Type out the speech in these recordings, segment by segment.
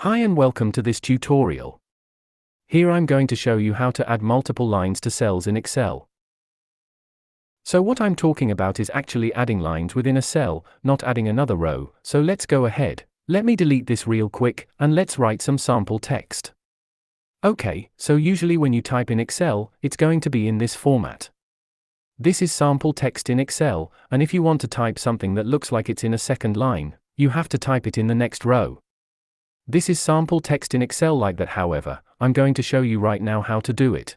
Hi and welcome to this tutorial. Here I'm going to show you how to add multiple lines to cells in Excel. So what I'm talking about is actually adding lines within a cell, not adding another row, so let's go ahead. Let me delete this real quick, and let's write some sample text. Okay, so usually when you type in Excel, it's going to be in this format. This is sample text in Excel, and if you want to type something that looks like it's in a second line, you have to type it in the next row. This is sample text in Excel like that. However, I'm going to show you right now how to do it.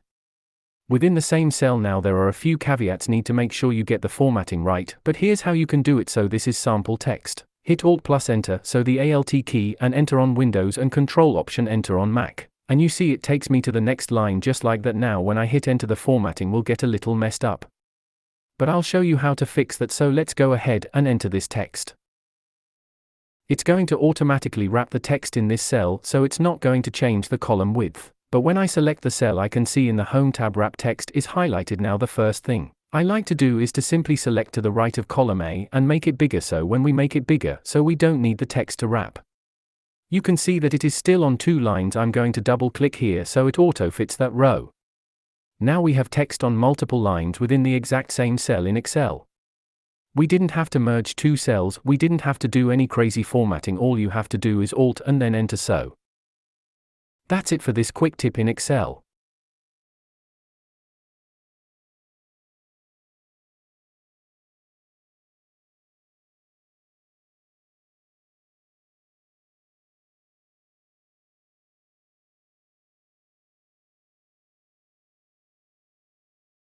Within the same cell now there are a few caveats need to make sure you get the formatting right, but here's how you can do it. So this is sample text. Hit Alt plus Enter, so the Alt key, and Enter on Windows and Control Option Enter on Mac. And you see it takes me to the next line just like that. Now when I hit Enter the formatting will get a little messed up. But I'll show you how to fix that, so let's go ahead and enter this text. It's going to automatically wrap the text in this cell, so it's not going to change the column width. But when I select the cell, I can see in the Home tab wrap text is highlighted. Now the first thing I like to do is to simply select to the right of column A and make it bigger, so when we make it bigger, so we don't need the text to wrap. You can see that it is still on 2 lines. I'm going to double click here so it auto fits that row. Now we have text on multiple lines within the exact same cell in Excel. We didn't have to merge 2 cells, we didn't have to do any crazy formatting. All you have to do is Alt and then Enter. So that's it for this quick tip in Excel.